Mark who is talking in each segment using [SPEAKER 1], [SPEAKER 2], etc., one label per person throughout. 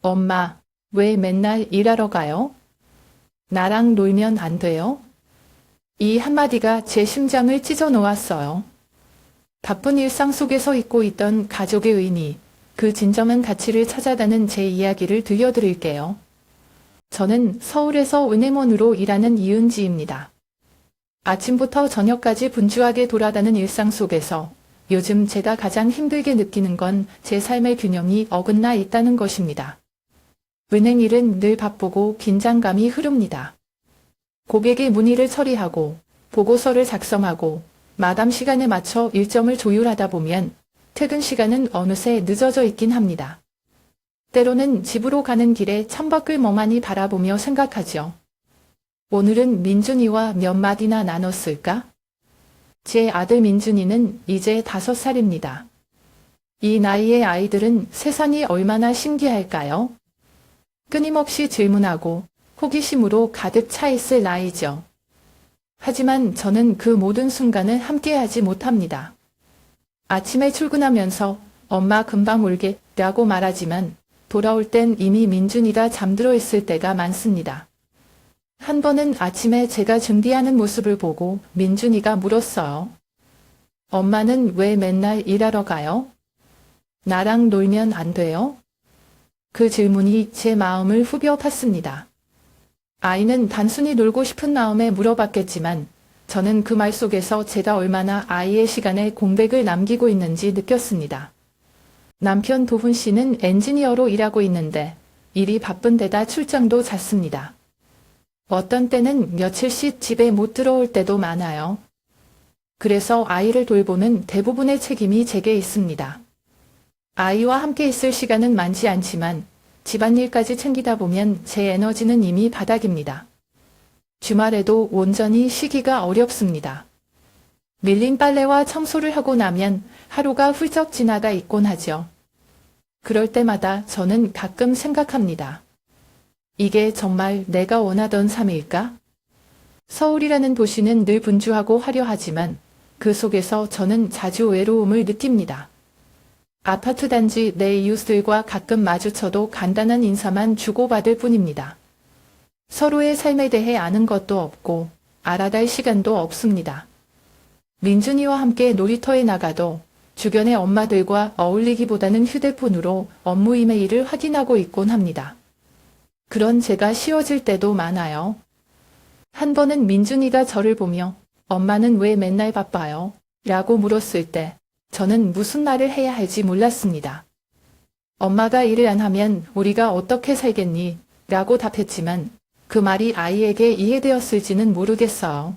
[SPEAKER 1] 엄마, 왜 맨날 일하러 가요? 나랑 놀면 안 돼요? 이 한마디가 제 심장을 찢어 놓았어요. 바쁜 일상 속에서 잊고 있던 가족의 의미, 그 진정한 가치를 찾아가는 제 이야기를 들려드릴게요. 저는 서울에서 은행원으로 일하는 이은지입니다. 아침부터 저녁까지 분주하게 돌아가는 일상 속에서 요즘 제가 가장 힘들게 느끼는 건 제 삶의 균형이 어긋나 있다는 것입니다. 은행 일은 늘 바쁘고 긴장감이 흐릅니다. 고객의 문의를 처리하고 보고서를 작성하고 마감 시간에 맞춰 일정을 조율하다 보면 퇴근 시간은 어느새 늦어져 있긴 합니다. 때로는 집으로 가는 길에 창밖을 멍하니 바라보며 생각하죠. 오늘은 민준이와 몇 마디나 나눴을까? 제 아들 민준이는 이제 5살입니다. 이 나이의 아이들은 세상이 얼마나 신기할까요? 끊임없이 질문하고 호기심으로 가득 차 있을 나이죠. 하지만 저는 그 모든 순간을 함께하지 못합니다. 아침에 출근하면서 엄마 금방 올게 라고 말하지만 돌아올 땐 이미 민준이가 잠들어 있을 때가 많습니다. 한 번은 아침에 제가 준비하는 모습을 보고 민준이가 물었어요. 엄마는 왜 맨날 일하러 가요? 나랑 놀면 안 돼요? 그 질문이 제 마음을 후벼 팠습니다. 아이는 단순히 놀고 싶은 마음에 물어봤겠지만 저는 그 말 속에서 제가 얼마나 아이의 시간에 공백을 남기고 있는지 느꼈습니다. 남편 도훈 씨는 엔지니어로 일하고 있는데 일이 바쁜 데다 출장도 잦습니다. 어떤 때는 며칠씩 집에 못 들어올 때도 많아요. 그래서 아이를 돌보는 대부분의 책임이 제게 있습니다. 아이와 함께 있을 시간은 많지 않지만 집안일까지 챙기다 보면 제 에너지는 이미 바닥입니다. 주말에도 온전히 쉬기가 어렵습니다. 밀린 빨래와 청소를 하고 나면 하루가 훌쩍 지나가 있곤 하죠. 그럴 때마다 저는 가끔 생각합니다. 이게 정말 내가 원하던 삶일까? 서울이라는 도시는 늘 분주하고 화려하지만 그 속에서 저는 자주 외로움을 느낍니다. 아파트 단지 내 이웃들과 가끔 마주쳐도 간단한 인사만 주고받을 뿐입니다. 서로의 삶에 대해 아는 것도 없고 알아갈 시간도 없습니다. 민준이와 함께 놀이터에 나가도 주변의 엄마들과 어울리기보다는 휴대폰으로 업무 이메일을 확인하고 있곤 합니다. 그런 제가 쉬워질 때도 많아요. 한 번은 민준이가 저를 보며 엄마는 왜 맨날 바빠요? 라고 물었을 때 저는 무슨 말을 해야 할지 몰랐습니다. 엄마가 일을 안 하면 우리가 어떻게 살겠니? 라고 답했지만 그 말이 아이에게 이해되었을지는 모르겠어요.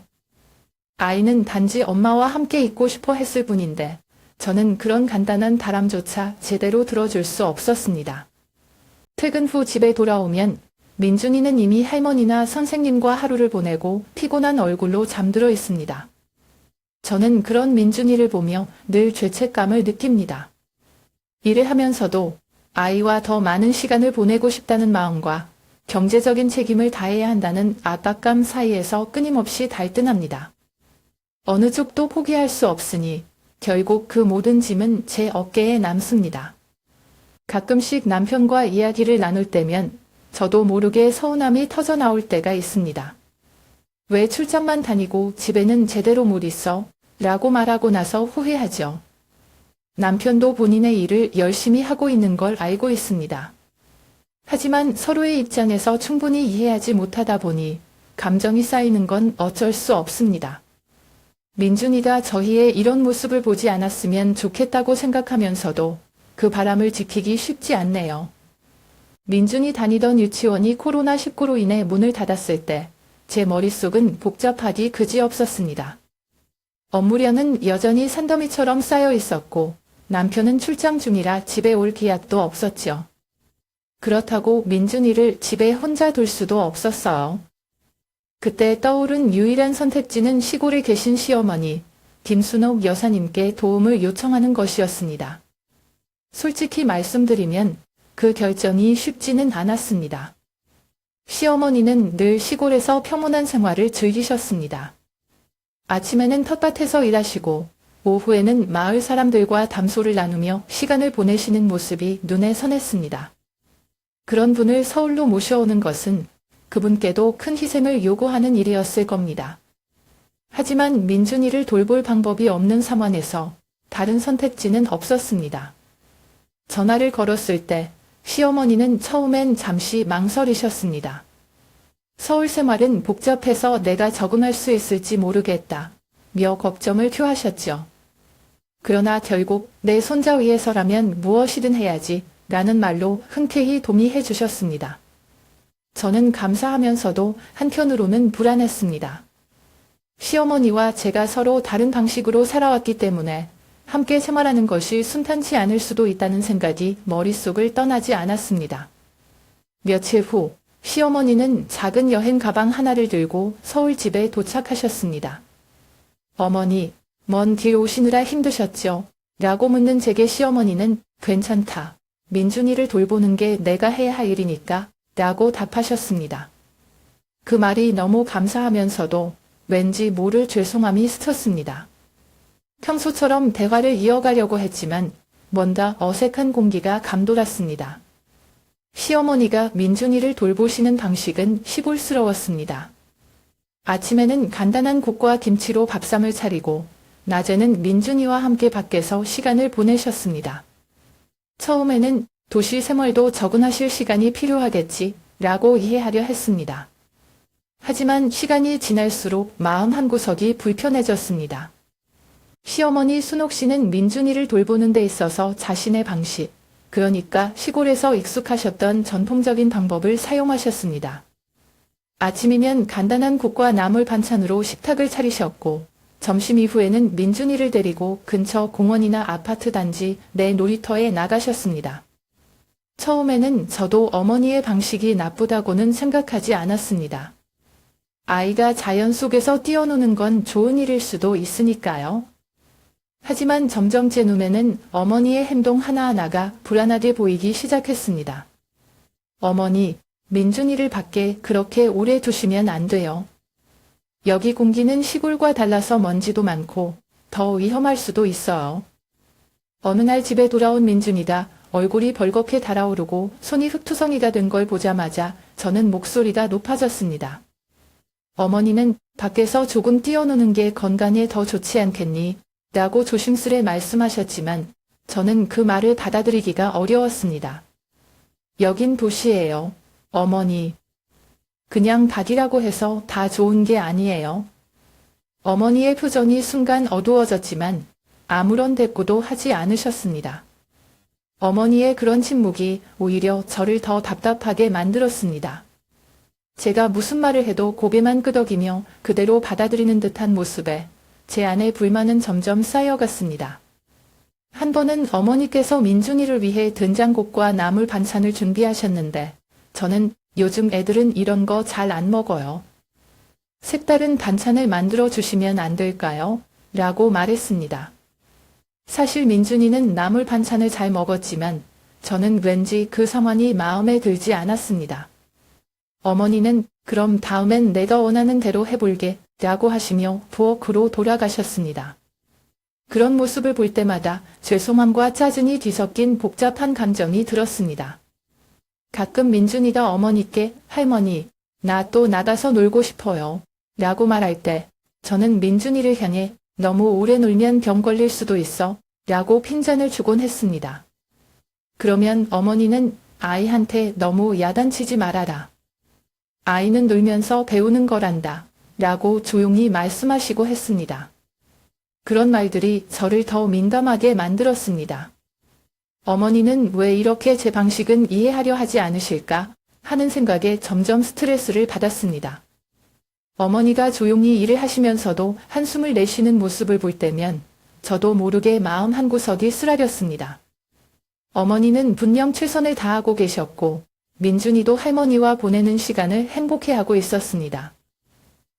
[SPEAKER 1] 아이는 단지 엄마와 함께 있고 싶어 했을 뿐인데 저는 그런 간단한 바람조차 제대로 들어줄 수 없었습니다. 퇴근 후 집에 돌아오면 민준이는 이미 할머니나 선생님과 하루를 보내고 피곤한 얼굴로 잠들어 있습니다. 저는 그런 민준이를 보며 늘 죄책감을 느낍니다. 일을 하면서도 아이와 더 많은 시간을 보내고 싶다는 마음과 경제적인 책임을 다해야 한다는 압박감 사이에서 끊임없이 갈등합니다. 어느 쪽도 포기할 수 없으니 결국 그 모든 짐은 제 어깨에 남습니다. 가끔씩 남편과 이야기를 나눌 때면 저도 모르게 서운함이 터져나올 때가 있습니다. 왜 출장만 다니고 집에는 제대로 못 있어? 라고 말하고 나서 후회하죠. 남편도 본인의 일을 열심히 하고 있는 걸 알고 있습니다. 하지만 서로의 입장에서 충분히 이해하지 못하다 보니 감정이 쌓이는 건 어쩔 수 없습니다. 민준이가 저희의 이런 모습을 보지 않았으면 좋겠다고 생각하면서도 그 바람을 지키기 쉽지 않네요. 민준이 다니던 유치원이 코로나19로 인해 문을 닫았을 때 제 머릿속은 복잡하기 그지없었습니다. 업무량은 여전히 산더미처럼 쌓여 있었고 남편은 출장 중이라 집에 올 기약도 없었죠. 그렇다고 민준이를 집에 혼자 둘 수도 없었어요. 그때 떠오른 유일한 선택지는 시골에 계신 시어머니 김순옥 여사님께 도움을 요청하는 것이었습니다. 솔직히 말씀드리면 그 결정이 쉽지는 않았습니다. 시어머니는 늘 시골에서 평온한 생활을 즐기셨습니다. 아침에는 텃밭에서 일하시고 오후에는 마을 사람들과 담소를 나누며 시간을 보내시는 모습이 눈에 선했습니다. 그런 분을 서울로 모셔오는 것은 그분께도 큰 희생을 요구하는 일이었을 겁니다. 하지만 민준이를 돌볼 방법이 없는 상황에서 다른 선택지는 없었습니다. 전화를 걸었을 때 시어머니는 처음엔 잠시 망설이셨습니다. 서울 생활은 복잡해서 내가 적응할 수 있을지 모르겠다 며 걱정을 표하셨죠. 그러나 결국 내 손자 위해서라면 무엇이든 해야지 라는 말로 흔쾌히 동의해 주셨습니다. 저는 감사하면서도 한편으로는 불안했습니다. 시어머니와 제가 서로 다른 방식으로 살아왔기 때문에 함께 생활하는 것이 순탄치 않을 수도 있다는 생각이 머릿속을 떠나지 않았습니다. 며칠 후 시어머니는 작은 여행 가방 하나를 들고 서울집에 도착하셨습니다. 어머니, 먼 길 오시느라 힘드셨죠? 라고 묻는 제게 시어머니는 괜찮다. 민준이를 돌보는 게 내가 해야 할 일이니까 라고 답하셨습니다. 그 말이 너무 감사하면서도 왠지 모를 죄송함이 스쳤습니다. 평소처럼 대화를 이어가려고 했지만 뭔가 어색한 공기가 감돌았습니다. 시어머니가 민준이를 돌보시는 방식은 시골스러웠습니다. 아침에는 간단한 국과 김치로 밥상을 차리고 낮에는 민준이와 함께 밖에서 시간을 보내셨습니다. 처음에는 도시 생활도 적응하실 시간이 필요하겠지 라고 이해하려 했습니다. 하지만 시간이 지날수록 마음 한구석이 불편해졌습니다. 시어머니 순옥 씨는 민준이를 돌보는 데 있어서 자신의 방식, 그러니까 시골에서 익숙하셨던 전통적인 방법을 사용하셨습니다. 아침이면 간단한 국과 나물 반찬으로 식탁을 차리셨고 점심 이후에는 민준이를 데리고 근처 공원이나 아파트 단지 내 놀이터에 나가셨습니다. 처음에는 저도 어머니의 방식이 나쁘다고는 생각하지 않았습니다. 아이가 자연 속에서 뛰어노는 건 좋은 일일 수도 있으니까요. 하지만 점점 제 눈에는 어머니의 행동 하나하나가 불안하게 보이기 시작했습니다. 어머니, 민준이를 밖에 그렇게 오래 두시면 안 돼요. 여기 공기는 시골과 달라서 먼지도 많고 더 위험할 수도 있어요. 어느 날 집에 돌아온 민준이가 얼굴이 벌겋게 달아오르고 손이 흙투성이가 된 걸 보자마자 저는 목소리가 높아졌습니다. 어머니는 밖에서 조금 뛰어노는 게 건강에 더 좋지 않겠니? 라고 조심스레 말씀하셨지만 저는 그 말을 받아들이기가 어려웠습니다. 여긴 도시예요. 어머니. 그냥 닭이라고 해서 다 좋은 게 아니에요. 어머니의 표정이 순간 어두워졌지만 아무런 대꾸도 하지 않으셨습니다. 어머니의 그런 침묵이 오히려 저를 더 답답하게 만들었습니다. 제가 무슨 말을 해도 고개만 끄덕이며 그대로 받아들이는 듯한 모습에 제 안의 불만은 점점 쌓여갔습니다. 한 번은 어머니께서 민준이를 위해 된장국과 나물 반찬을 준비하셨는데 저는 요즘 애들은 이런 거 잘 안 먹어요. 색다른 반찬을 만들어 주시면 안 될까요? 라고 말했습니다. 사실 민준이는 나물 반찬을 잘 먹었지만 저는 왠지 그 상황이 마음에 들지 않았습니다. 어머니는 그럼 다음엔 내가 원하는 대로 해볼게 라고 하시며 부엌으로 돌아가셨습니다. 그런 모습을 볼 때마다 죄송함과 짜증이 뒤섞인 복잡한 감정이 들었습니다. 가끔 민준이가 어머니께 할머니, 나 또 나가서 놀고 싶어요 라고 말할 때 저는 민준이를 향해 너무 오래 놀면 병 걸릴 수도 있어 라고 핀잔을 주곤 했습니다. 그러면 어머니는 아이한테 너무 야단치지 말아라. 아이는 놀면서 배우는 거란다 라고 조용히 말씀하시고 했습니다. 그런 말들이 저를 더 민감하게 만들었습니다. 어머니는 왜 이렇게 제 방식은 이해하려 하지 않으실까 하는 생각에 점점 스트레스를 받았습니다. 어머니가 조용히 일을 하시면서도 한숨을 내쉬는 모습을 볼 때면 저도 모르게 마음 한구석이 쓰라렸습니다. 어머니는 분명 최선을 다하고 계셨고 민준이도 할머니와 보내는 시간을 행복해하고 있었습니다.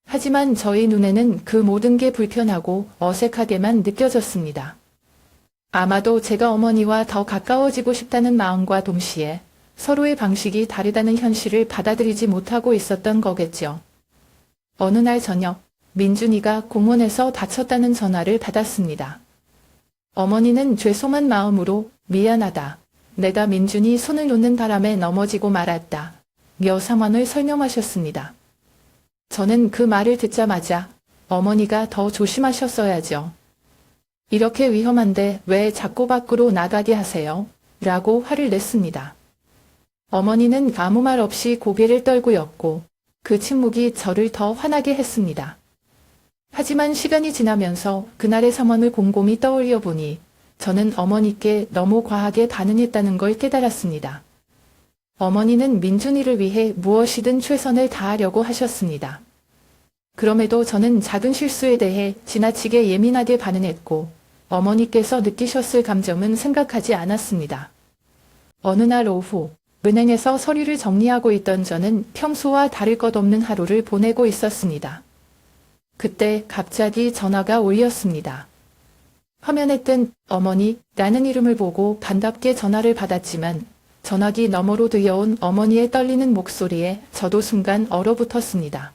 [SPEAKER 1] 하지만 저희 눈에는 그 모든 게 불편하고 어색하게만 느껴졌습니다. 아마도 제가 어머니와 더 가까워지고 싶다는 마음과 동시에 서로의 방식이 다르다는 현실을 받아들이지 못하고 있었던 거겠죠. 어느 날 저녁, 민준이가 공원에서 다쳤다는 전화를 받았습니다. 어머니는 죄송한 마음으로 미안하다 내가 민준이 손을 놓는 바람에 넘어지고 말았다. 며 상황을 설명하셨습니다. 저는 그 말을 듣자마자 어머니가 더 조심하셨어야죠. 이렇게 위험한데 왜 자꾸 밖으로 나가게 하세요? 라고 화를 냈습니다. 어머니는 아무 말 없이 고개를 떨구었고 그 침묵이 저를 더 화나게 했습니다. 하지만 시간이 지나면서 그날의 상황을 곰곰이 떠올려 보니 저는 어머니께 너무 과하게 반응했다는 걸 깨달았습니다. 어머니는 민준이를 위해 무엇이든 최선을 다하려고 하셨습니다. 그럼에도 저는 작은 실수에 대해 지나치게 예민하게 반응했고 어머니께서 느끼셨을 감정은 생각하지 않았습니다. 어느 날 오후 은행에서 서류를 정리하고 있던 저는 평소와 다를 것 없는 하루를 보내고 있었습니다. 그때 갑자기 전화가 울렸습니다. 화면에 뜬 어머니라는 이름을 보고 반갑게 전화를 받았지만 전화기 너머로 들려온 어머니의 떨리는 목소리에 저도 순간 얼어붙었습니다.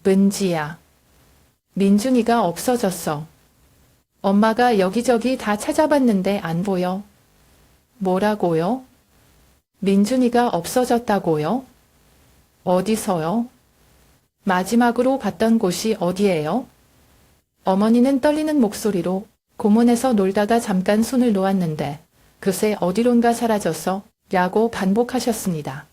[SPEAKER 1] 은지야. 민준이가 없어졌어. 엄마가 여기저기 다 찾아봤는데 안 보여. 뭐라고요? 민준이가 없어졌다고요? 어디서요? 마지막으로 봤던 곳이 어디예요? 어머니는 떨리는 목소리로 고문에서 놀다가 잠깐 손을 놓았는데 그새 어디론가 사라졌어 라고 반복하셨습니다.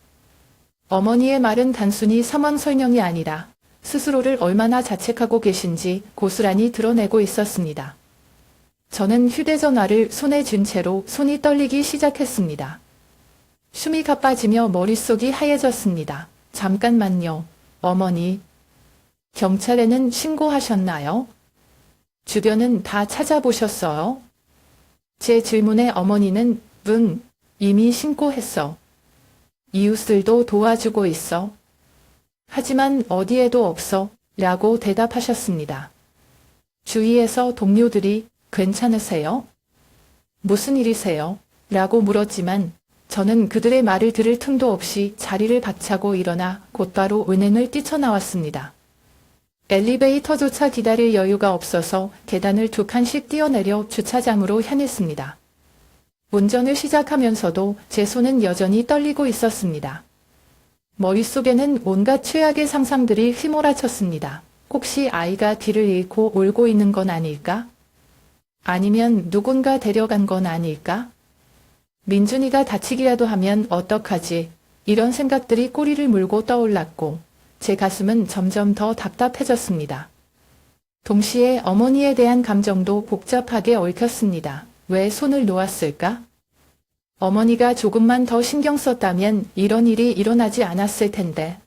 [SPEAKER 1] 어머니의 말은 단순히 상황 설명이 아니라 스스로를 얼마나 자책하고 계신지 고스란히 드러내고 있었습니다. 저는 휴대전화를 손에 쥔 채로 손이 떨리기 시작했습니다. 숨이 가빠지며 머릿속이 하얘졌습니다. 잠깐만요. 어머니. 경찰에는 신고하셨나요? 주변은 다 찾아보셨어요? 제 질문에 어머니는 응, 이미 신고했어. 이웃들도 도와주고 있어. 하지만 어디에도 없어 라고 대답하셨습니다. 주위에서 동료들이 괜찮으세요? 무슨 일이세요? 라고 물었지만 저는 그들의 말을 들을 틈도 없이 자리를 박차고 일어나 곧바로 은행을 뛰쳐나왔습니다. 엘리베이터조차 기다릴 여유가 없어서 계단을 2칸씩 뛰어내려 주차장으로 향했습니다. 운전을 시작하면서도 제 손은 여전히 떨리고 있었습니다. 머릿속에는 온갖 최악의 상상들이 휘몰아쳤습니다. 혹시 아이가 길을 잃고 울고 있는 건 아닐까? 아니면 누군가 데려간 건 아닐까? 민준이가 다치기라도 하면 어떡하지? 이런 생각들이 꼬리를 물고 떠올랐고 제 가슴은 점점 더 답답해졌습니다. 동시에 어머니에 대한 감정도 복잡하게 얽혔습니다. 왜 손을 놓았을까? 어머니가 조금만 더 신경 썼다면 이런 일이 일어나지 않았을 텐데.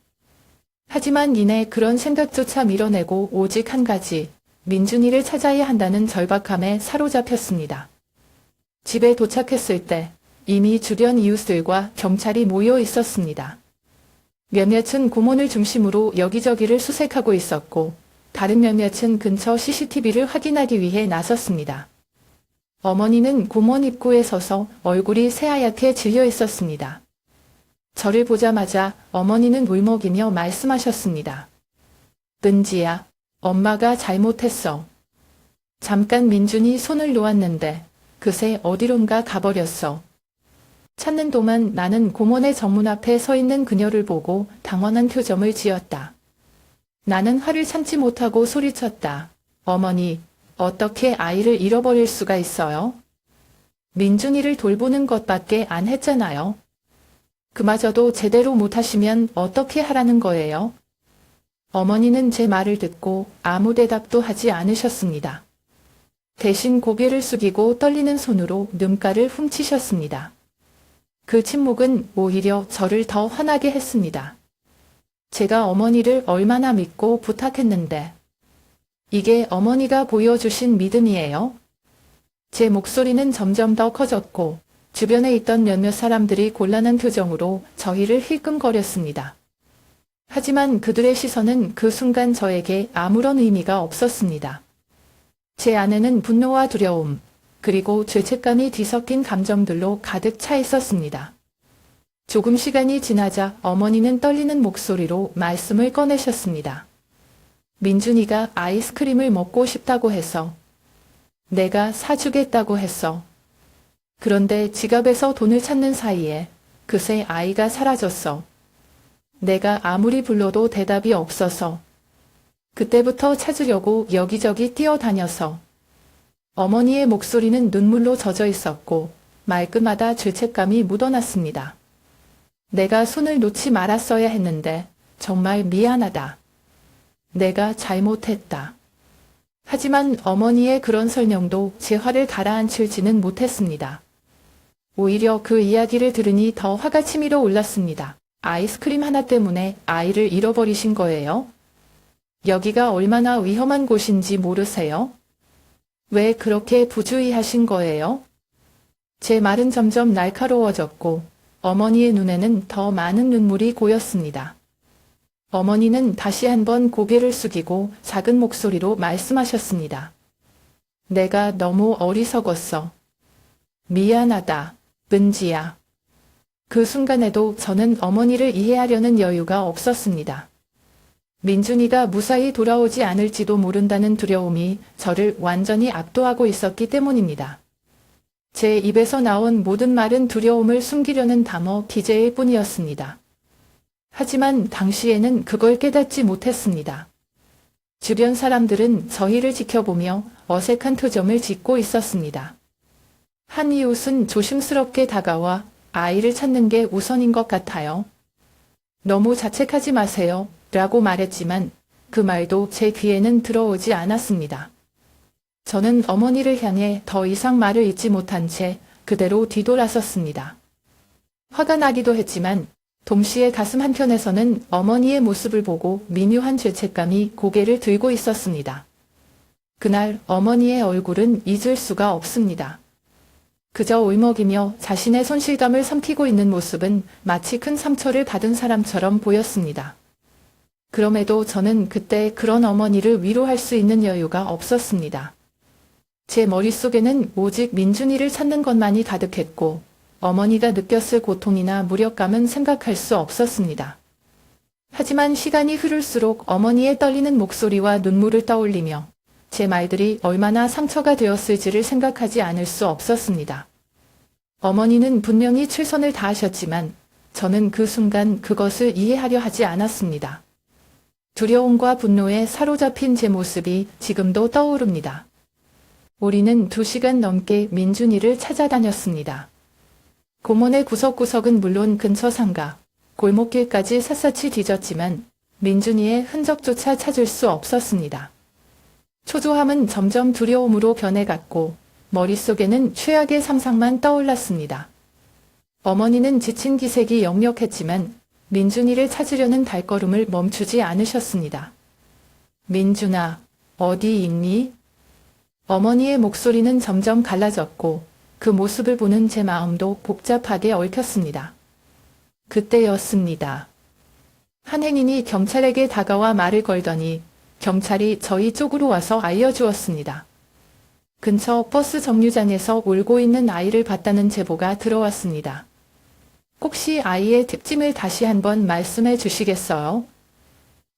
[SPEAKER 1] 하지만 이내 그런 생각조차 밀어내고 오직 한 가지, 민준이를 찾아야 한다는 절박함에 사로잡혔습니다. 집에 도착했을 때 이미 주변 이웃들과 경찰이 모여 있었습니다. 몇몇은 고문을 중심으로 여기저기를 수색하고 있었고 다른 몇몇은 근처 CCTV를 확인하기 위해 나섰습니다. 어머니는 공원 입구에 서서 얼굴이 새하얗게 질려 있었습니다. 저를 보자마자 어머니는 울먹이며 말씀하셨습니다. 은지야, 엄마가 잘못했어. 잠깐 민준이 손을 놓았는데 그새 어디론가 가버렸어. 찾는 동안 나는 공원의 정문 앞에 서 있는 그녀를 보고 당황한 표정을 지었다. 나는 화를 참지 못하고 소리쳤다. 어머니, 어떻게 아이를 잃어버릴 수가 있어요? 민준이를 돌보는 것밖에 안 했잖아요. 그마저도 제대로 못하시면 어떻게 하라는 거예요? 어머니는 제 말을 듣고 아무 대답도 하지 않으셨습니다. 대신 고개를 숙이고 떨리는 손으로 눈가를 훔치셨습니다. 그 침묵은 오히려 저를 더 화나게 했습니다. 제가 어머니를 얼마나 믿고 부탁했는데 이게 어머니가 보여주신 믿음이에요? 제 목소리는 점점 더 커졌고 주변에 있던 몇몇 사람들이 곤란한 표정으로 저희를 힐끔거렸습니다. 하지만 그들의 시선은 그 순간 저에게 아무런 의미가 없었습니다. 제 안에는 분노와 두려움, 그리고 죄책감이 뒤섞인 감정들로 가득 차 있었습니다. 조금 시간이 지나자 어머니는 떨리는 목소리로 말씀을 꺼내셨습니다. 민준이가 아이스크림을 먹고 싶다고 해서 내가 사주겠다고 했어. 그런데 지갑에서 돈을 찾는 사이에 그새 아이가 사라졌어. 내가 아무리 불러도 대답이 없어서 그때부터 찾으려고 여기저기 뛰어다녀서 어머니의 목소리는 눈물로 젖어 있었고 말끝마다 죄책감이 묻어났습니다. 내가 손을 놓지 말았어야 했는데 정말 미안하다. 내가 잘못했다. 하지만 어머니의 그런 설명도 제 화를 가라앉힐지는 못했습니다. 오히려 그 이야기를 들으니 더 화가 치밀어 올랐습니다. 아이스크림 하나 때문에 아이를 잃어버리신 거예요? 여기가 얼마나 위험한 곳인지 모르세요? 왜 그렇게 부주의하신 거예요? 제 말은 점점 날카로워졌고 어머니의 눈에는 더 많은 눈물이 고였습니다. 어머니는 다시 한번 고개를 숙이고 작은 목소리로 말씀하셨습니다. 내가 너무 어리석었어. 미안하다, 은지야. 그 순간에도 저는 어머니를 이해하려는 여유가 없었습니다. 민준이가 무사히 돌아오지 않을지도 모른다는 두려움이 저를 완전히 압도하고 있었기 때문입니다. 제 입에서 나온 모든 말은 두려움을 숨기려는 담어 기재일 뿐이었습니다. 하지만 당시에는 그걸 깨닫지 못했습니다. 주변 사람들은 저희를 지켜보며 어색한 표정을 짓고 있었습니다. 한 이웃은 조심스럽게 다가와 아이를 찾는 게 우선인 것 같아요. 너무 자책하지 마세요. 라고 말했지만 그 말도 제 귀에는 들어오지 않았습니다. 저는 어머니를 향해 더 이상 말을 잇지 못한 채 그대로 뒤돌아섰습니다. 화가 나기도 했지만 동시에 가슴 한켠에서는 어머니의 모습을 보고 미묘한 죄책감이 고개를 들고 있었습니다. 그날 어머니의 얼굴은 잊을 수가 없습니다. 그저 울먹이며 자신의 손실감을 삼키고 있는 모습은 마치 큰 상처를 받은 사람처럼 보였습니다. 그럼에도 저는 그때 그런 어머니를 위로할 수 있는 여유가 없었습니다. 제 머릿속에는 오직 민준이를 찾는 것만이 가득했고 어머니가 느꼈을 고통이나 무력감은 생각할 수 없었습니다. 하지만 시간이 흐를수록 어머니의 떨리는 목소리와 눈물을 떠올리며 제 말들이 얼마나 상처가 되었을지를 생각하지 않을 수 없었습니다. 어머니는 분명히 최선을 다하셨지만 저는 그 순간 그것을 이해하려 하지 않았습니다. 두려움과 분노에 사로잡힌 제 모습이 지금도 떠오릅니다. 우리는 2시간 넘게 민준이를 찾아다녔습니다. 고몬의 구석구석은 물론 근처 상가, 골목길까지 샅샅이 뒤졌지만 민준이의 흔적조차 찾을 수 없었습니다. 초조함은 점점 두려움으로 변해갔고 머릿속에는 최악의 상상만 떠올랐습니다. 어머니는 지친 기색이 역력했지만 민준이를 찾으려는 발걸음을 멈추지 않으셨습니다. 민준아, 어디 있니? 어머니의 목소리는 점점 갈라졌고 그 모습을 보는 제 마음도 복잡하게 얽혔습니다. 그때였습니다. 한 행인이 경찰에게 다가와 말을 걸더니 경찰이 저희 쪽으로 와서 알려주었습니다. 근처 버스 정류장에서 울고 있는 아이를 봤다는 제보가 들어왔습니다. 혹시 아이의 특징을 다시 한번 말씀해 주시겠어요?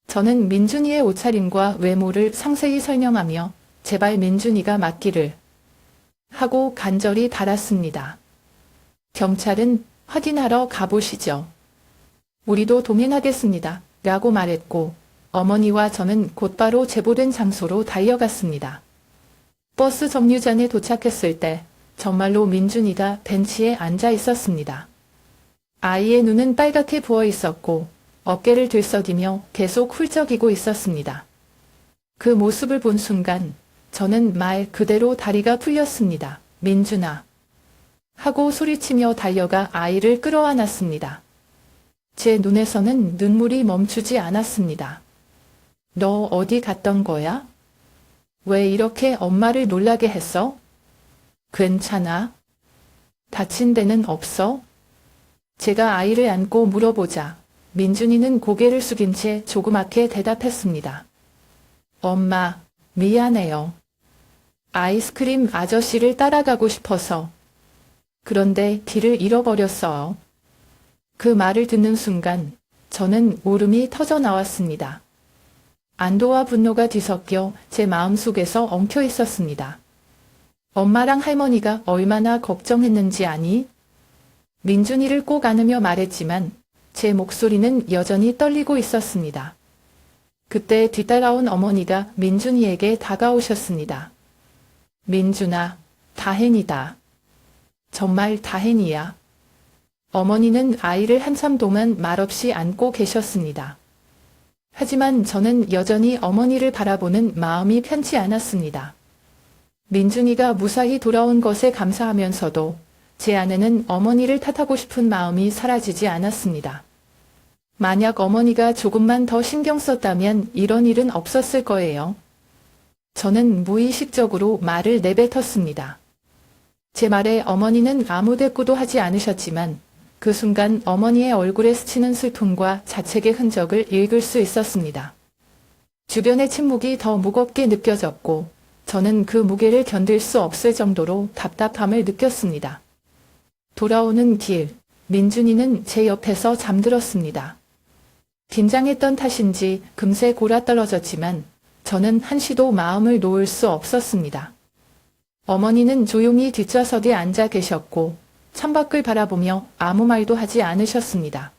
[SPEAKER 1] 저는 민준이의 옷차림과 외모를 상세히 설명하며 제발 민준이가 맞기를 하고 간절히 바랐습니다. 경찰은 확인하러 가보시죠. 우리도 동행하겠습니다. 라고 말했고 어머니와 저는 곧바로 제보된 장소로 달려갔습니다. 버스 정류장에 도착했을 때 정말로 민준이가 벤치에 앉아 있었습니다. 아이의 눈은 빨갛게 부어 있었고 어깨를 들썩이며 계속 훌쩍이고 있었습니다. 그 모습을 본 순간 저는 말 그대로 다리가 풀렸습니다. 민준아. 하고 소리치며 달려가 아이를 끌어안았습니다. 제 눈에서는 눈물이 멈추지 않았습니다. 너 어디 갔던 거야? 왜 이렇게 엄마를 놀라게 했어? 괜찮아? 다친 데는 없어? 제가 아이를 안고 물어보자 민준이는 고개를 숙인 채 조그맣게 대답했습니다. 엄마, 미안해요. 아이스크림 아저씨를 따라가고 싶어서. 그런데 길을 잃어버렸어요. 그 말을 듣는 순간 저는 울음이 터져 나왔습니다. 안도와 분노가 뒤섞여 제 마음속에서 엉켜 있었습니다. 엄마랑 할머니가 얼마나 걱정했는지 아니? 민준이를 꼭 안으며 말했지만 제 목소리는 여전히 떨리고 있었습니다. 그때 뒤따라온 어머니가 민준이에게 다가오셨습니다. 민준아, 다행이다. 정말 다행이야. 어머니는 아이를 한참 동안 말없이 안고 계셨습니다. 하지만 저는 여전히 어머니를 바라보는 마음이 편치 않았습니다. 민준이가 무사히 돌아온 것에 감사하면서도 제 안에는 어머니를 탓하고 싶은 마음이 사라지지 않았습니다. 만약 어머니가 조금만 더 신경 썼다면 이런 일은 없었을 거예요. 저는 무의식적으로 말을 내뱉었습니다. 제 말에 어머니는 아무 대꾸도 하지 않으셨지만 그 순간 어머니의 얼굴에 스치는 슬픔과 자책의 흔적을 읽을 수 있었습니다. 주변의 침묵이 더 무겁게 느껴졌고 저는 그 무게를 견딜 수 없을 정도로 답답함을 느꼈습니다. 돌아오는 길, 민준이는 제 옆에서 잠들었습니다. 긴장했던 탓인지 금세 골아떨어졌지만 저는 한시도 마음을 놓을 수 없었습니다. 어머니는 조용히 뒷좌석에 앉아 계셨고 창밖을 바라보며 아무 말도 하지 않으셨습니다.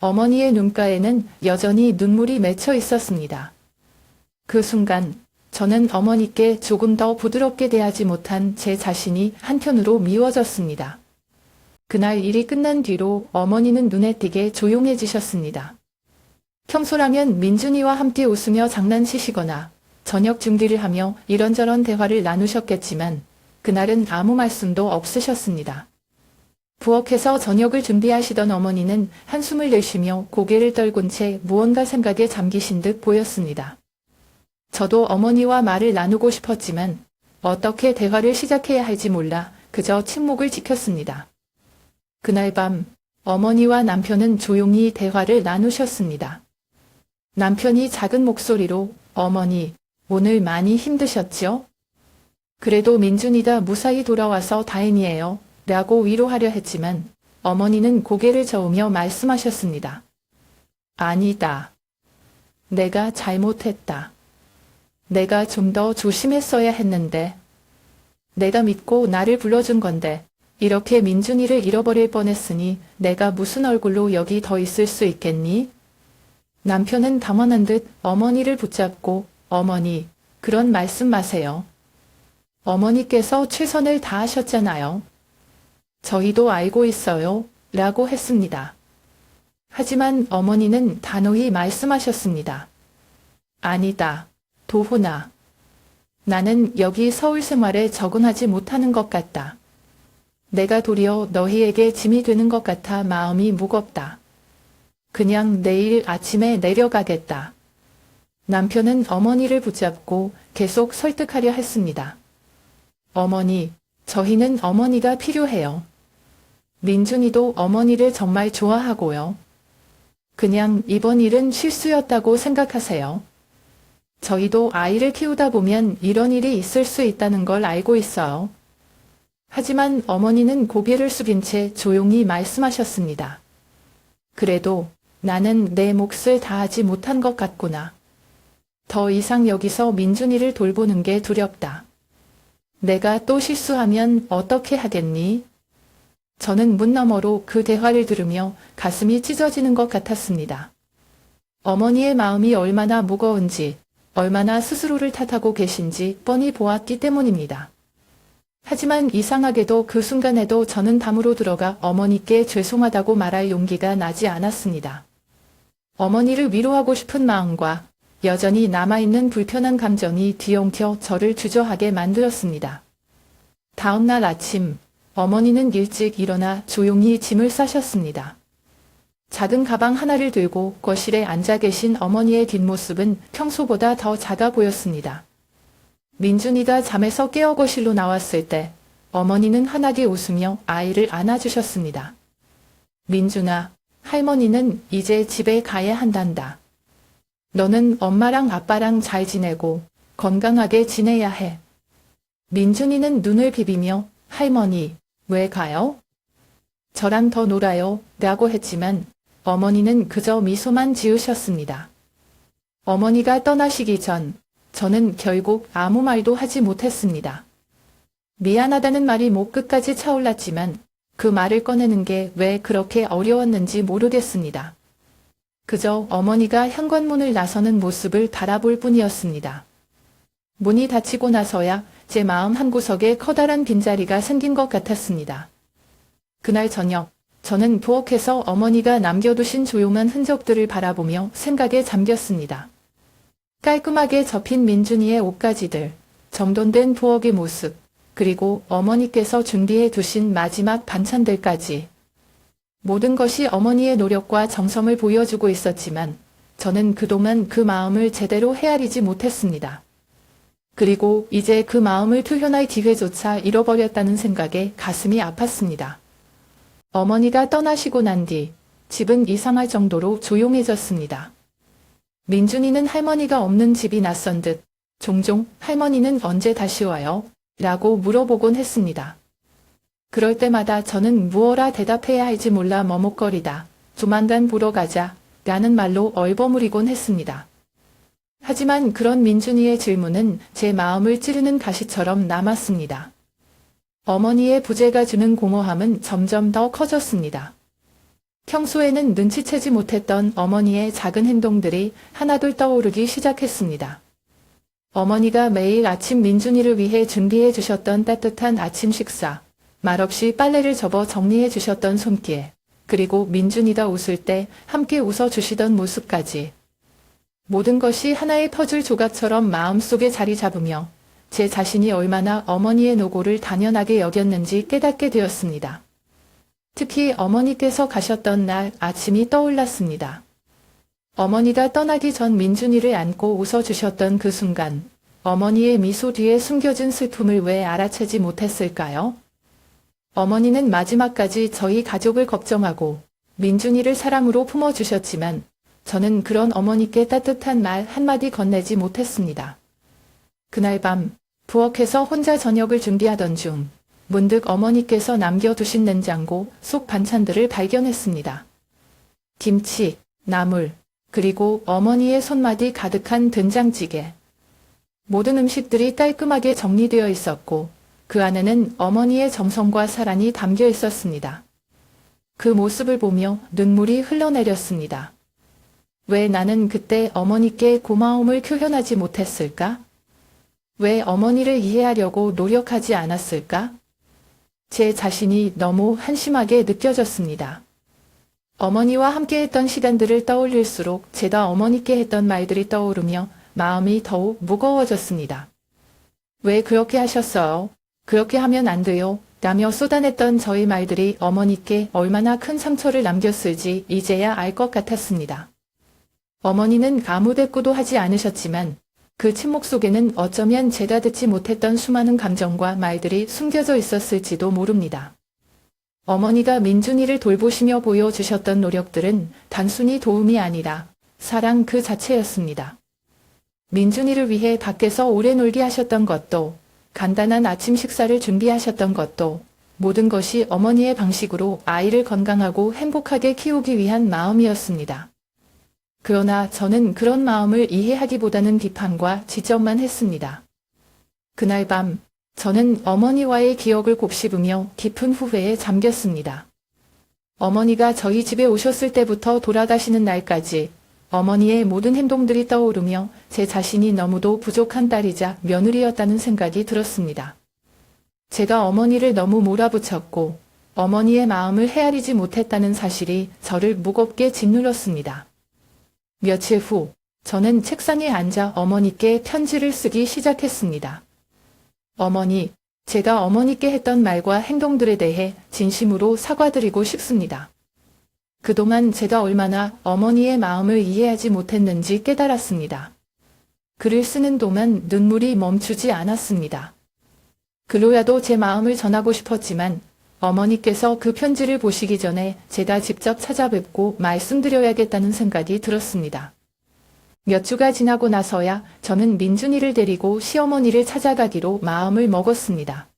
[SPEAKER 1] 어머니의 눈가에는 여전히 눈물이 맺혀 있었습니다. 그 순간 저는 어머니께 조금 더 부드럽게 대하지 못한 제 자신이 한편으로 미워졌습니다. 그날 일이 끝난 뒤로 어머니는 눈에 띄게 조용해지셨습니다. 평소라면 민준이와 함께 웃으며 장난치시거나 저녁 준비를 하며 이런저런 대화를 나누셨겠지만 그날은 아무 말씀도 없으셨습니다. 부엌에서 저녁을 준비하시던 어머니는 한숨을 내쉬며 고개를 떨군 채 무언가 생각에 잠기신 듯 보였습니다. 저도 어머니와 말을 나누고 싶었지만 어떻게 대화를 시작해야 할지 몰라 그저 침묵을 지켰습니다. 그날 밤 어머니와 남편은 조용히 대화를 나누셨습니다. 남편이 작은 목소리로 어머니, 오늘 많이 힘드셨죠? 그래도 민준이가 무사히 돌아와서 다행이에요. 라고 위로하려 했지만 어머니는 고개를 저으며 말씀하셨습니다. 아니다. 내가 잘못했다. 내가 좀 더 조심했어야 했는데. 내가 믿고 나를 불러준 건데 이렇게 민준이를 잃어버릴 뻔했으니 내가 무슨 얼굴로 여기 더 있을 수 있겠니? 남편은 당황한 듯 어머니를 붙잡고 어머니, 그런 말씀 마세요. 어머니께서 최선을 다하셨잖아요. 저희도 알고 있어요. 라고 했습니다. 하지만 어머니는 단호히 말씀하셨습니다. 아니다. 도훈아. 나는 여기 서울 생활에 적응하지 못하는 것 같다. 내가 도리어 너희에게 짐이 되는 것 같아 마음이 무겁다. 그냥 내일 아침에 내려가겠다. 남편은 어머니를 붙잡고 계속 설득하려 했습니다. 어머니, 저희는 어머니가 필요해요. 민준이도 어머니를 정말 좋아하고요. 그냥 이번 일은 실수였다고 생각하세요. 저희도 아이를 키우다 보면 이런 일이 있을 수 있다는 걸 알고 있어요. 하지만 어머니는 고개를 숙인 채 조용히 말씀하셨습니다. 그래도 나는 내 몫을 다하지 못한 것 같구나. 더 이상 여기서 민준이를 돌보는 게 두렵다. 내가 또 실수하면 어떻게 하겠니? 저는 문 너머로 그 대화를 들으며 가슴이 찢어지는 것 같았습니다. 어머니의 마음이 얼마나 무거운지, 얼마나 스스로를 탓하고 계신지 뻔히 보았기 때문입니다. 하지만 이상하게도 그 순간에도 저는 담으로 들어가 어머니께 죄송하다고 말할 용기가 나지 않았습니다. 어머니를 위로하고 싶은 마음과 여전히 남아있는 불편한 감정이 뒤엉켜 저를 주저하게 만들었습니다. 다음 날 아침, 어머니는 일찍 일어나 조용히 짐을 싸셨습니다. 작은 가방 하나를 들고 거실에 앉아 계신 어머니의 뒷모습은 평소보다 더 작아 보였습니다. 민준이가 잠에서 깨어 거실로 나왔을 때 어머니는 환하게 웃으며 아이를 안아주셨습니다. 민준아, 할머니는 이제 집에 가야 한단다. 너는 엄마랑 아빠랑 잘 지내고 건강하게 지내야 해. 민준이는 눈을 비비며 할머니, 왜 가요? 저랑 더 놀아요. 라고 했지만 어머니는 그저 미소만 지으셨습니다. 어머니가 떠나시기 전 저는 결국 아무 말도 하지 못했습니다. 미안하다는 말이 목 끝까지 차올랐지만 그 말을 꺼내는 게 왜 그렇게 어려웠는지 모르겠습니다. 그저 어머니가 현관문을 나서는 모습을 바라볼 뿐이었습니다. 문이 닫히고 나서야 제 마음 한구석에 커다란 빈자리가 생긴 것 같았습니다. 그날 저녁, 저는 부엌에서 어머니가 남겨두신 조용한 흔적들을 바라보며 생각에 잠겼습니다. 깔끔하게 접힌 민준이의 옷가지들, 정돈된 부엌의 모습, 그리고 어머니께서 준비해 두신 마지막 반찬들까지. 모든 것이 어머니의 노력과 정성을 보여주고 있었지만 저는 그동안 그 마음을 제대로 헤아리지 못했습니다. 그리고 이제 그 마음을 표현할 기회조차 잃어버렸다는 생각에 가슴이 아팠습니다. 어머니가 떠나시고 난 뒤 집은 이상할 정도로 조용해졌습니다. 민준이는 할머니가 없는 집이 낯선 듯 종종 할머니는 언제 다시 와요? 라고 물어보곤 했습니다. 그럴 때마다 저는 무어라 대답해야 할지 몰라 머뭇거리다 조만간 보러 가자 라는 말로 얼버무리곤 했습니다. 하지만 그런 민준이의 질문은 제 마음을 찌르는 가시처럼 남았습니다. 어머니의 부재가 주는 공허함은 점점 더 커졌습니다. 평소에는 눈치채지 못했던 어머니의 작은 행동들이 하나둘 떠오르기 시작했습니다. 어머니가 매일 아침 민준이를 위해 준비해 주셨던 따뜻한 아침 식사, 말없이 빨래를 접어 정리해 주셨던 손길, 그리고 민준이가 웃을 때 함께 웃어 주시던 모습까지. 모든 것이 하나의 퍼즐 조각처럼 마음속에 자리 잡으며 제 자신이 얼마나 어머니의 노고를 당연하게 여겼는지 깨닫게 되었습니다. 특히 어머니께서 가셨던 날 아침이 떠올랐습니다. 어머니가 떠나기 전 민준이를 안고 웃어주셨던 그 순간, 어머니의 미소 뒤에 숨겨진 슬픔을 왜 알아채지 못했을까요? 어머니는 마지막까지 저희 가족을 걱정하고 민준이를 사랑으로 품어주셨지만 저는 그런 어머니께 따뜻한 말 한마디 건네지 못했습니다. 그날 밤 부엌에서 혼자 저녁을 준비하던 중 문득 어머니께서 남겨두신 냉장고 속 반찬들을 발견했습니다. 김치, 나물, 그리고 어머니의 손맛이 가득한 된장찌개. 모든 음식들이 깔끔하게 정리되어 있었고 그 안에는 어머니의 정성과 사랑이 담겨 있었습니다. 그 모습을 보며 눈물이 흘러내렸습니다. 왜 나는 그때 어머니께 고마움을 표현하지 못했을까? 왜 어머니를 이해하려고 노력하지 않았을까? 제 자신이 너무 한심하게 느껴졌습니다. 어머니와 함께했던 시간들을 떠올릴수록 제가 어머니께 했던 말들이 떠오르며 마음이 더욱 무거워졌습니다. 왜 그렇게 하셨어요? 그렇게 하면 안 돼요. 라며 쏟아냈던 저의 말들이 어머니께 얼마나 큰 상처를 남겼을지 이제야 알 것 같았습니다. 어머니는 아무 대꾸도 하지 않으셨지만 그 침묵 속에는 어쩌면 제가 듣지 못했던 수많은 감정과 말들이 숨겨져 있었을지도 모릅니다. 어머니가 민준이를 돌보시며 보여주셨던 노력들은 단순히 도움이 아니라 사랑 그 자체였습니다. 민준이를 위해 밖에서 오래 놀게 하셨던 것도, 간단한 아침 식사를 준비하셨던 것도, 모든 것이 어머니의 방식으로 아이를 건강하고 행복하게 키우기 위한 마음이었습니다. 그러나 저는 그런 마음을 이해하기보다는 비판과 지적만 했습니다. 그날 밤 저는 어머니와의 기억을 곱씹으며 깊은 후회에 잠겼습니다. 어머니가 저희 집에 오셨을 때부터 돌아가시는 날까지 어머니의 모든 행동들이 떠오르며 제 자신이 너무도 부족한 딸이자 며느리였다는 생각이 들었습니다. 제가 어머니를 너무 몰아붙였고 어머니의 마음을 헤아리지 못했다는 사실이 저를 무겁게 짓눌렀습니다. 며칠 후 저는 책상에 앉아 어머니께 편지를 쓰기 시작했습니다. 어머니, 제가 어머니께 했던 말과 행동들에 대해 진심으로 사과드리고 싶습니다. 그동안 제가 얼마나 어머니의 마음을 이해하지 못했는지 깨달았습니다. 글을 쓰는 동안 눈물이 멈추지 않았습니다. 글로라도 제 마음을 전하고 싶었지만 어머니께서 그 편지를 보시기 전에 제가 직접 찾아뵙고 말씀드려야겠다는 생각이 들었습니다. 몇 주가 지나고 나서야 저는 민준이를 데리고 시어머니를 찾아가기로 마음을 먹었습니다.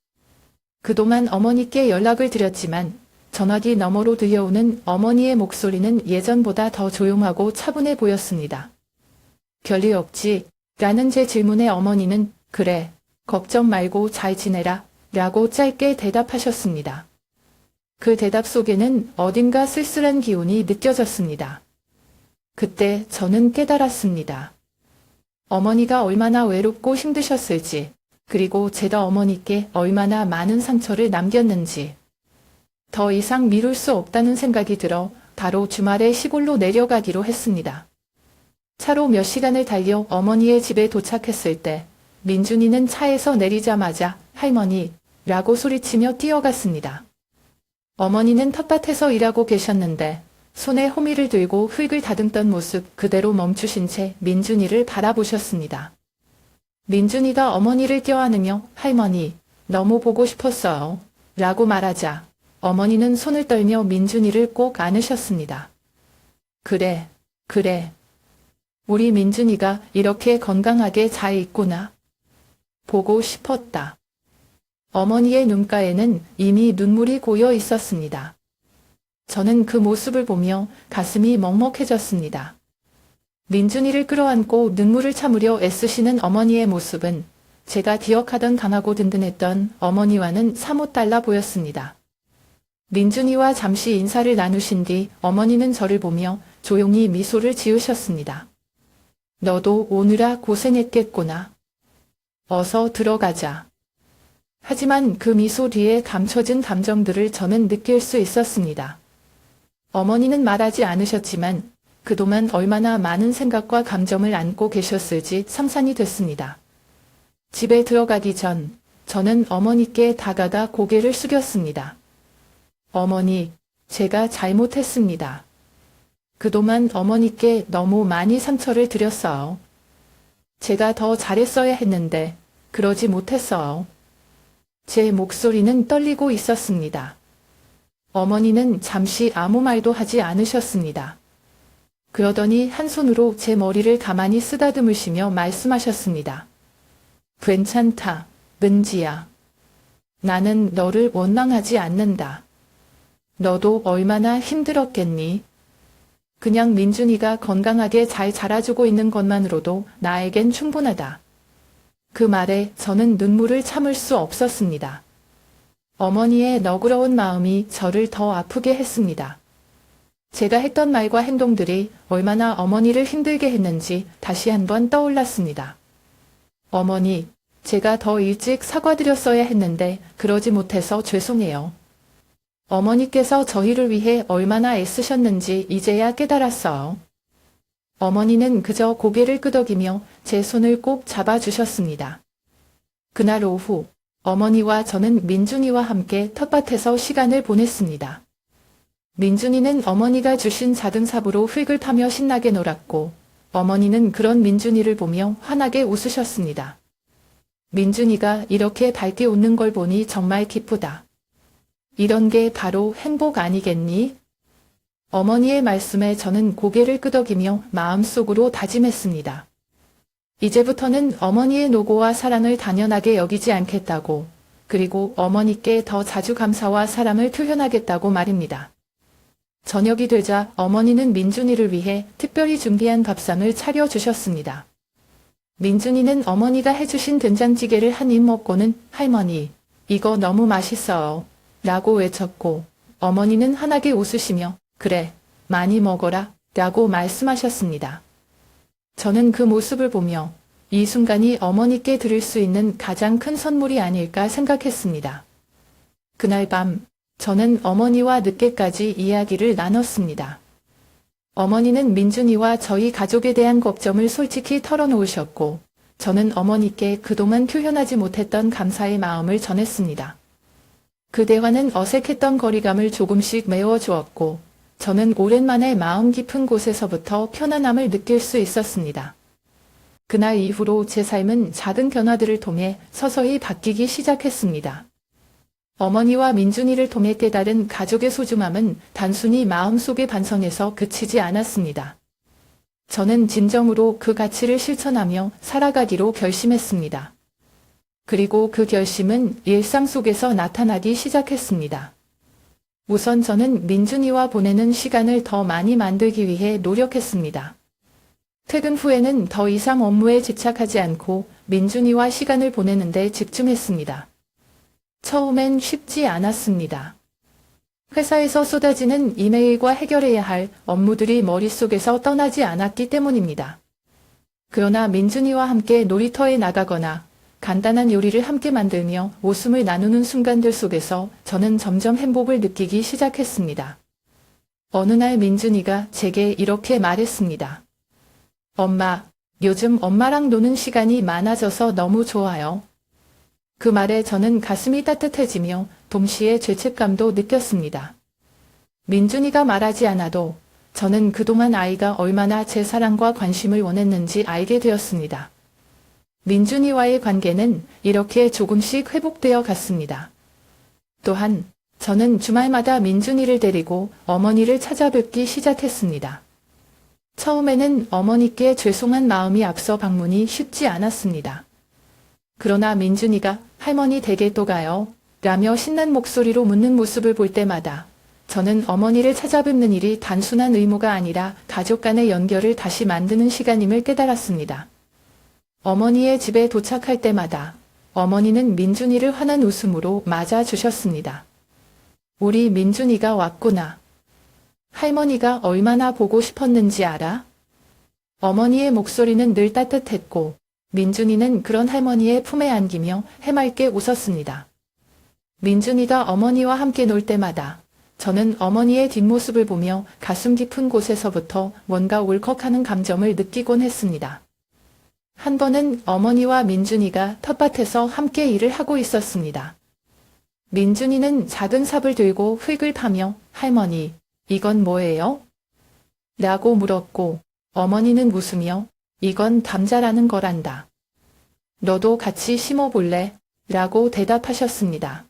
[SPEAKER 1] 그동안 어머니께 연락을 드렸지만 전화기 너머로 들려오는 어머니의 목소리는 예전보다 더 조용하고 차분해 보였습니다. 별일 없지? 라는 제 질문에 어머니는 그래, 걱정 말고 잘 지내라 라고 짧게 대답하셨습니다. 그 대답 속에는 어딘가 쓸쓸한 기운이 느껴졌습니다. 그때 저는 깨달았습니다. 어머니가 얼마나 외롭고 힘드셨을지, 그리고 제가 어머니께 얼마나 많은 상처를 남겼는지. 더 이상 미룰 수 없다는 생각이 들어 바로 주말에 시골로 내려가기로 했습니다. 차로 몇 시간을 달려 어머니의 집에 도착했을 때 민준이는 차에서 내리자마자 할머니 라고 소리치며 뛰어갔습니다. 어머니는 텃밭에서 일하고 계셨는데 손에 호미를 들고 흙을 다듬던 모습 그대로 멈추신 채 민준이를 바라보셨습니다. 민준이가 어머니를 껴안으며 할머니 너무 보고 싶었어요 라고 말하자 어머니는 손을 떨며 민준이를 꼭 안으셨습니다. 그래, 그래. 우리 민준이가 이렇게 건강하게 잘 있구나. 보고 싶었다. 어머니의 눈가에는 이미 눈물이 고여 있었습니다. 저는 그 모습을 보며 가슴이 먹먹해졌습니다. 민준이를 끌어안고 눈물을 참으려 애쓰시는 어머니의 모습은 제가 기억하던 강하고 든든했던 어머니와는 사뭇 달라 보였습니다. 민준이와 잠시 인사를 나누신 뒤 어머니는 저를 보며 조용히 미소를 지으셨습니다. 너도 오느라 고생했겠구나. 어서 들어가자. 하지만 그 미소 뒤에 감춰진 감정들을 저는 느낄 수 있었습니다. 어머니는 말하지 않으셨지만 그동안 얼마나 많은 생각과 감정을 안고 계셨을지 상상이 됐습니다. 집에 들어가기 전 저는 어머니께 다가가 고개를 숙였습니다. 어머니, 제가 잘못했습니다. 그동안 어머니께 너무 많이 상처를 드렸어요. 제가 더 잘했어야 했는데 그러지 못했어요. 제 목소리는 떨리고 있었습니다. 어머니는 잠시 아무 말도 하지 않으셨습니다. 그러더니 한 손으로 제 머리를 가만히 쓰다듬으시며 말씀하셨습니다. 괜찮다, 은지야. 나는 너를 원망하지 않는다. 너도 얼마나 힘들었겠니? 그냥 민준이가 건강하게 잘 자라주고 있는 것만으로도 나에겐 충분하다. 그 말에 저는 눈물을 참을 수 없었습니다. 어머니의 너그러운 마음이 저를 더 아프게 했습니다. 제가 했던 말과 행동들이 얼마나 어머니를 힘들게 했는지 다시 한번 떠올랐습니다. 어머니, 제가 더 일찍 사과드렸어야 했는데 그러지 못해서 죄송해요. 어머니께서 저희를 위해 얼마나 애쓰셨는지 이제야 깨달았어요. 어머니는 그저 고개를 끄덕이며 제 손을 꼭 잡아주셨습니다. 그날 오후 어머니와 저는 민준이와 함께 텃밭에서 시간을 보냈습니다. 민준이는 어머니가 주신 자등삽으로 흙을 파며 신나게 놀았고 어머니는 그런 민준이를 보며 환하게 웃으셨습니다. 민준이가 이렇게 밝게 웃는 걸 보니 정말 기쁘다. 이런 게 바로 행복 아니겠니? 어머니의 말씀에 저는 고개를 끄덕이며 마음속으로 다짐했습니다. 이제부터는 어머니의 노고와 사랑을 당연하게 여기지 않겠다고, 그리고 어머니께 더 자주 감사와 사랑을 표현하겠다고 말입니다. 저녁이 되자 어머니는 민준이를 위해 특별히 준비한 밥상을 차려주셨습니다. 민준이는 어머니가 해주신 된장찌개를 한 입 먹고는 할머니, 이거 너무 맛있어요. 라고 외쳤고 어머니는 환하게 웃으시며 그래, 많이 먹어라 라고 말씀하셨습니다. 저는 그 모습을 보며 이 순간이 어머니께 드릴 수 있는 가장 큰 선물이 아닐까 생각했습니다. 그날 밤 저는 어머니와 늦게까지 이야기를 나눴습니다. 어머니는 민준이와 저희 가족에 대한 걱정을 솔직히 털어놓으셨고 저는 어머니께 그동안 표현하지 못했던 감사의 마음을 전했습니다. 그 대화는 어색했던 거리감을 조금씩 메워주었고 저는 오랜만에 마음 깊은 곳에서부터 편안함을 느낄 수 있었습니다. 그날 이후로 제 삶은 작은 변화들을 통해 서서히 바뀌기 시작했습니다. 어머니와 민준이를 통해 깨달은 가족의 소중함은 단순히 마음속의 반성에서 그치지 않았습니다. 저는 진정으로 그 가치를 실천하며 살아가기로 결심했습니다. 그리고 그 결심은 일상 속에서 나타나기 시작했습니다. 우선 저는 민준이와 보내는 시간을 더 많이 만들기 위해 노력했습니다. 퇴근 후에는 더 이상 업무에 집착하지 않고 민준이와 시간을 보내는 데 집중했습니다. 처음엔 쉽지 않았습니다. 회사에서 쏟아지는 이메일과 해결해야 할 업무들이 머릿속에서 떠나지 않았기 때문입니다. 그러나 민준이와 함께 놀이터에 나가거나 간단한 요리를 함께 만들며 웃음을 나누는 순간들 속에서 저는 점점 행복을 느끼기 시작했습니다. 어느 날 민준이가 제게 이렇게 말했습니다. 엄마, 요즘 엄마랑 노는 시간이 많아져서 너무 좋아요. 그 말에 저는 가슴이 따뜻해지며 동시에 죄책감도 느꼈습니다. 민준이가 말하지 않아도 저는 그동안 아이가 얼마나 제 사랑과 관심을 원했는지 알게 되었습니다. 민준이와의 관계는 이렇게 조금씩 회복되어 갔습니다. 또한 저는 주말마다 민준이를 데리고 어머니를 찾아뵙기 시작했습니다. 처음에는 어머니께 죄송한 마음이 앞서 방문이 쉽지 않았습니다. 그러나 민준이가 할머니 댁에 또 가요? 라며 신난 목소리로 묻는 모습을 볼 때마다 저는 어머니를 찾아뵙는 일이 단순한 의무가 아니라 가족 간의 연결을 다시 만드는 시간임을 깨달았습니다. 어머니의 집에 도착할 때마다 어머니는 민준이를 환한 웃음으로 맞아주셨습니다. 우리 민준이가 왔구나. 할머니가 얼마나 보고 싶었는지 알아? 어머니의 목소리는 늘 따뜻했고 민준이는 그런 할머니의 품에 안기며 해맑게 웃었습니다. 민준이가 어머니와 함께 놀 때마다 저는 어머니의 뒷모습을 보며 가슴 깊은 곳에서부터 뭔가 울컥하는 감정을 느끼곤 했습니다. 한 번은 어머니와 민준이가 텃밭에서 함께 일을 하고 있었습니다. 민준이는 작은 삽을 들고 흙을 파며 할머니, 이건 뭐예요? 라고 물었고 어머니는 웃으며 이건 감자라는 거란다. 너도 같이 심어볼래? 라고 대답하셨습니다.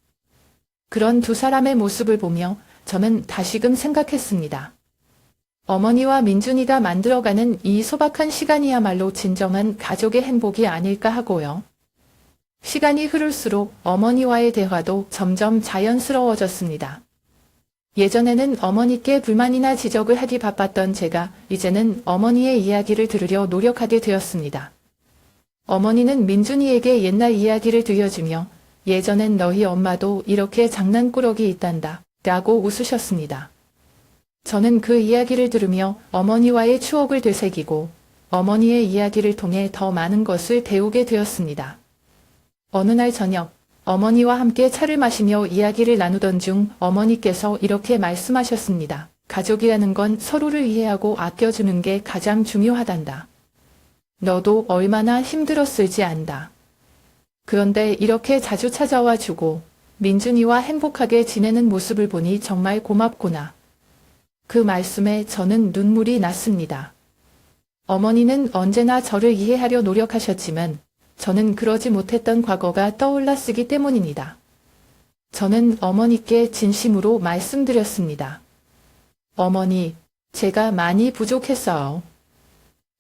[SPEAKER 1] 그런 두 사람의 모습을 보며 저는 다시금 생각했습니다. 어머니와 민준이가 만들어가는 이 소박한 시간이야말로 진정한 가족의 행복이 아닐까 하고요. 시간이 흐를수록 어머니와의 대화도 점점 자연스러워졌습니다. 예전에는 어머니께 불만이나 지적을 하기 바빴던 제가 이제는 어머니의 이야기를 들으려 노력하게 되었습니다. 어머니는 민준이에게 옛날 이야기를 들려주며 예전엔 너희 엄마도 이렇게 장난꾸러기 있단다 라고 웃으셨습니다. 저는 그 이야기를 들으며 어머니와의 추억을 되새기고 어머니의 이야기를 통해 더 많은 것을 배우게 되었습니다. 어느 날 저녁 어머니와 함께 차를 마시며 이야기를 나누던 중 어머니께서 이렇게 말씀하셨습니다. 가족이라는 건 서로를 이해하고 아껴주는 게 가장 중요하단다. 너도 얼마나 힘들었을지 안다. 그런데 이렇게 자주 찾아와 주고 민준이와 행복하게 지내는 모습을 보니 정말 고맙구나. 그 말씀에 저는 눈물이 났습니다. 어머니는 언제나 저를 이해하려 노력하셨지만 저는 그러지 못했던 과거가 떠올랐기 때문입니다. 저는 어머니께 진심으로 말씀드렸습니다. 어머니, 제가 많이 부족했어요.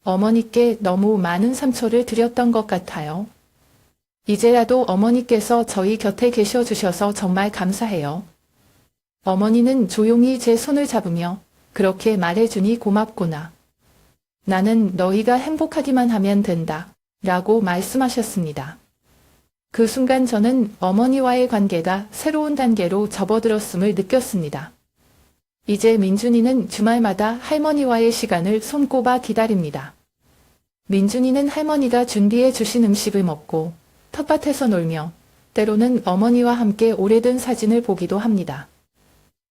[SPEAKER 1] 어머니께 너무 많은 상처를 드렸던 것 같아요. 이제라도 어머니께서 저희 곁에 계셔 주셔서 정말 감사해요. 어머니는 조용히 제 손을 잡으며 그렇게 말해주니 고맙구나. 나는 너희가 행복하기만 하면 된다. 라고 말씀하셨습니다. 그 순간 저는 어머니와의 관계가 새로운 단계로 접어들었음을 느꼈습니다. 이제 민준이는 주말마다 할머니와의 시간을 손꼽아 기다립니다. 민준이는 할머니가 준비해 주신 음식을 먹고 텃밭에서 놀며 때로는 어머니와 함께 오래된 사진을 보기도 합니다.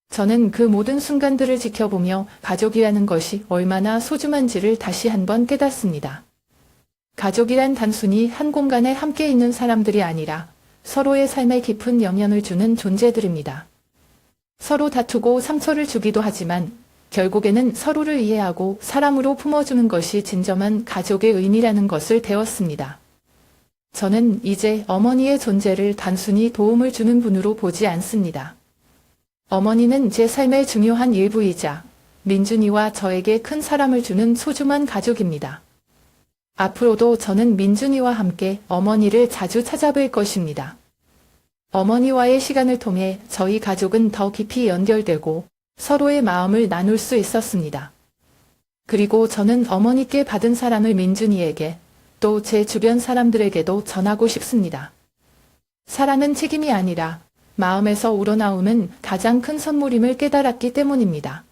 [SPEAKER 1] 저는 그 모든 순간들을 지켜보며 가족이라는 것이 얼마나 소중한지를 다시 한번 깨닫습니다. 가족이란 단순히 한 공간에 함께 있는 사람들이 아니라 서로의 삶에 깊은 영향을 주는 존재들입니다. 서로 다투고 상처를 주기도 하지만 결국에는 서로를 이해하고 사랑으로 품어주는 것이 진정한 가족의 의미라는 것을 배웠습니다. 저는 이제 어머니의 존재를 단순히 도움을 주는 분으로 보지 않습니다. 어머니는 제 삶의 중요한 일부이자 민준이와 저에게 큰 사랑을 주는 소중한 가족입니다. 앞으로도 저는 민준이와 함께 어머니를 자주 찾아뵐 것입니다. 어머니와의 시간을 통해 저희 가족은 더 깊이 연결되고 서로의 마음을 나눌 수 있었습니다. 그리고 저는 어머니께 받은 사랑을 민준이에게 또 제 주변 사람들에게도 전하고 싶습니다. 사랑은 책임이 아니라 마음에서 우러나오는 가장 큰 선물임을 깨달았기 때문입니다.